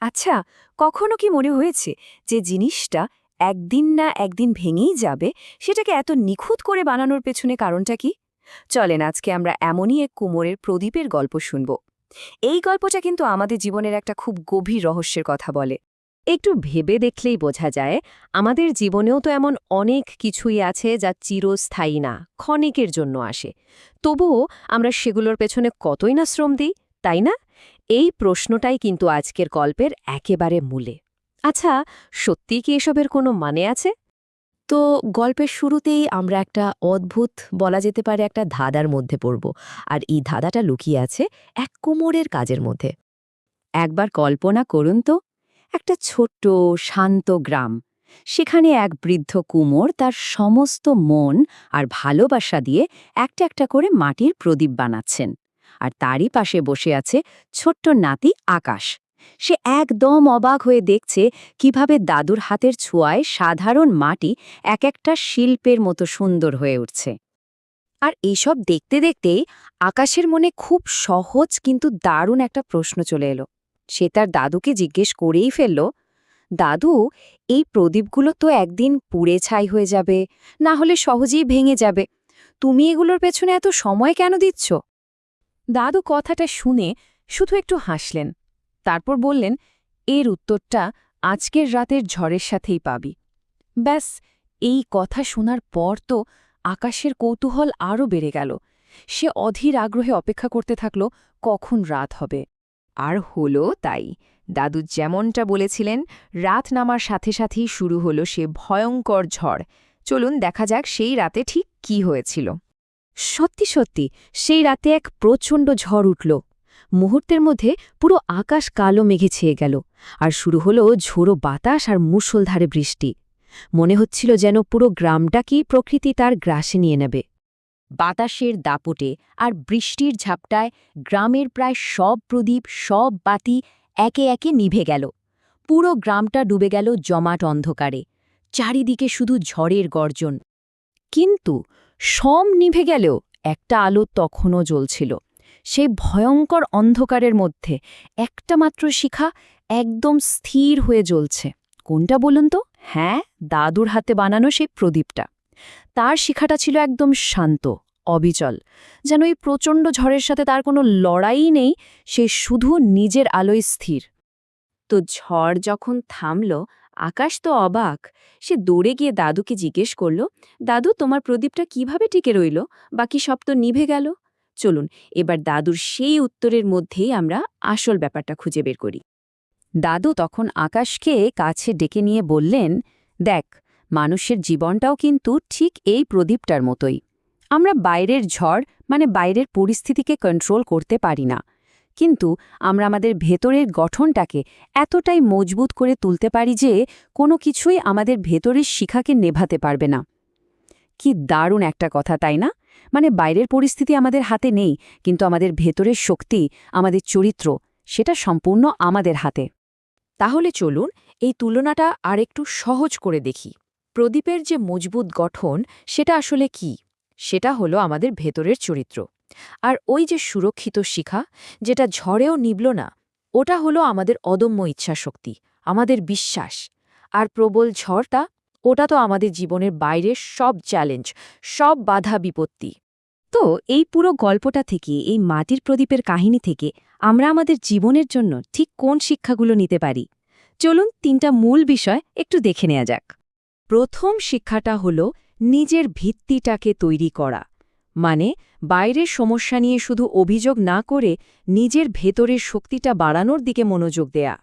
আচ্ছা, কখনো কি মনে হয়েছে যে জিনিসটা একদিন না একদিন ভেঙেই যাবে, সেটাকে এত নিখুঁত করে বানানোর পেছনে কারণটা কি? চলেন আজকে আমরা এমনই এক কুমোরের প্রদীপের গল্প শুনব। এই গল্পটা কিন্তু আমাদের জীবনের একটা খুব গভীর রহস্যের কথা বলে। একটু ভেবে দেখলেই বোঝা যায়, আমাদের জীবনেও তো এমন অনেক কিছুই আছে যা চিরস্থায়ী না, ক্ষণিকের জন্য আসে। তবুও আমরা সেগুলোর পেছনে কতই না শ্রম দিই, তাই না? এই প্রশ্নটাই কিন্তু আজকের গল্পের একেবারে মূলে। আচ্ছা, সত্যিই কি এসবের কোনো মানে আছে? তো গল্পের শুরুতেই আমরা একটা অদ্ভুত, বলা যেতে পারে একটা ধাঁধার মধ্যে পড়ব। আর এই ধাঁধাটা লুকিয়ে আছে এক কুমোরের কাজের মধ্যে। একবার কল্পনা করুন তো, একটা ছোট্ট শান্ত গ্রাম। সেখানে এক বৃদ্ধ কুমোর তার সমস্ত মন আর ভালোবাসা দিয়ে একটা একটা করে মাটির প্রদীপ বানাচ্ছেন। আর তারই পাশে বসে আছে ছোট্ট নাতি আকাশ। সে একদম অবাক হয়ে দেখছে কিভাবে দাদুর হাতের ছোঁয়ায় সাধারণ মাটি এক একটা শিল্পের মতো সুন্দর হয়ে উঠছে। আর এইসব দেখতে দেখতেই আকাশের মনে খুব সহজ কিন্তু দারুণ একটা প্রশ্ন চলে এলো। সে তার দাদুকে জিজ্ঞেস করেই ফেলল, দাদু, এই প্রদীপগুলো তো একদিন পুড়ে ছাই হয়ে যাবে, না হলে সহজেই ভেঙে যাবে। তুমি এগুলোর পেছনে এত সময় কেন দিচ্ছ? দাদু কথাটা শুনে শুধু একটু হাসলেন। তারপর বললেন, এর উত্তরটা আজকের রাতের ঝড়ের সাথেই পাবি। ব্যাস, এই কথা শোনার পর তো আকাশের কৌতূহল আরও বেড়ে গেল। সে অধীর আগ্রহে অপেক্ষা করতে থাকল কখন রাত হবে। আর হলো তাই। দাদু যেমনটা বলেছিলেন, রাত নামার সাথে সাথেই শুরু হলো সে ভয়ঙ্কর ঝড়। চলুন দেখা যাক সেই রাতে ঠিক কি হয়েছিল। সত্যি সত্যি সেই রাতে এক প্রচণ্ড ঝড় উঠল। মুহূর্তের মধ্যে পুরো আকাশ কালো মেঘে ছেয়ে গেল, আর শুরু হলো ঝোড়ো বাতাস আর মুষলধারে বৃষ্টি। মনে হচ্ছিল যেন পুরো গ্রামটাকেই প্রকৃতি তার গ্রাসে নিয়ে নেবে। বাতাসের দাপটে আর বৃষ্টির ঝাপটায় গ্রামের প্রায় সব প্রদীপ, সব বাতি একে একে নিভে গেল। পুরো গ্রামটা ডুবে গেল জমাট অন্ধকারে। চারিদিকে শুধু ঝড়ের গর্জন। কিন্তু সব নিভে গেলেও একটা আলো তখনও জ্বলছিল। সেই ভয়ঙ্কর অন্ধকারের মধ্যে একটা মাত্র শিখা একদম স্থির হয়ে জ্বলছে। কোনটা বলুন তো? হ্যাঁ, দাদুর হাতে বানানো সেই প্রদীপটা। তার শিখাটা ছিল একদম শান্ত, অবিচল। যেন এই প্রচণ্ড ঝড়ের সাথে তার কোনো লড়াই নেই, সে শুধু নিজের আলোয় স্থির। তো ঝড় যখন থামল, আকাশ তো অবাক। সে দৌড়ে গিয়ে দাদুকে জিজ্ঞেস করল, দাদু, তোমার প্রদীপটা কিভাবে টিকে রইল? বাকি সব তো নিভে গেল। চলুন এবার দাদুর সেই উত্তরের মধ্যেই আমরা আসল ব্যাপারটা খুঁজে বের করি। দাদু তখন আকাশকে কাছে ডেকে নিয়ে বললেন, দেখ, মানুষের জীবনটাও কিন্তু ঠিক এই প্রদীপটার মতোই। আমরা বাইরের ঝড় বাইরের পরিস্থিতিকে কন্ট্রোল করতে পারি না, কিন্তু আমরা আমাদের ভেতরের গঠনটাকে এতটাই মজবুত করে তুলতে পারি যে কোনো কিছুই আমাদের ভেতরের শিখাকে নেভাতে পারবে না। কি দারুণ একটা কথা, তাই না? বাইরের পরিস্থিতি আমাদের হাতে নেই, কিন্তু আমাদের ভেতরের শক্তি, আমাদের চরিত্র, সেটা সম্পূর্ণ আমাদের হাতে। তাহলে চলুন এই তুলনাটা আরেকটু সহজ করে দেখি। প্রদীপের যে মজবুত গঠন, সেটা আসলে কি? সেটা হলো আমাদের ভেতরের চরিত্র। আর ওই যে সুরক্ষিত শিখা, যেটা ঝড়েও নিভল না, ওটা হলো আমাদের অদম্য ইচ্ছাশক্তি, আমাদের বিশ্বাস। আর প্রবল ঝড়টা, ওটা তো আমাদের জীবনের বাইরের সব চ্যালেঞ্জ, সব বাধা বিপত্তি। তো এই পুরো গল্পটা থেকে, এই মাটির প্রদীপের কাহিনী থেকে আমরা আমাদের জীবনের জন্য ঠিক কোন শিক্ষাগুলো নিতে পারি? চলুন ৩টা মূল বিষয় একটু দেখে নেওয়া যাক। প্রথম শিক্ষাটা হলো নিজের ভিত্তিটাকে তৈরি করা। বাইরের সমস্যা নিয়ে শুধু অভিযোগ না করে নিজের ভেতরের শক্তিটা বাড়ানোর দিকে মনোযোগ দেয়া।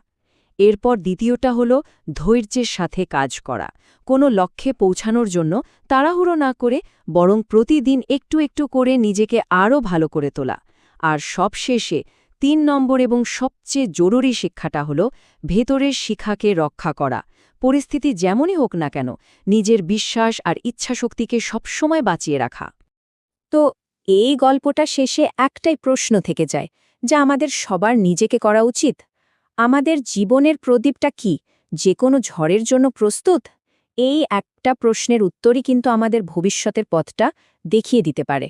এরপর দ্বিতীয়টা হলো ধৈর্যের সাথে কাজ করা। কোনো লক্ষ্যে পৌঁছানোর জন্য তাড়াহুড়ো না করে বরং প্রতিদিন একটু একটু করে নিজেকে আরও ভালো করে তোলা। আর সবশেষে ৩ নম্বর এবং সবচেয়ে জরুরি শিক্ষাটা হলো ভেতরের শিখাকে রক্ষা করা। পরিস্থিতি যেমনই হোক না কেন, নিজের বিশ্বাস আর ইচ্ছাশক্তিকে সবসময় বাঁচিয়ে রাখা। তো এই গল্পটা শেষে একটাই প্রশ্ন থেকে যায়, যা আমাদের সবার নিজেকে করা উচিত। আমাদের জীবনের প্রদীপটা কি যে কোনো ঝড়ের জন্য প্রস্তুত? এই একটা প্রশ্নের উত্তরই কিন্তু আমাদের ভবিষ্যতের পথটা দেখিয়ে দিতে পারে।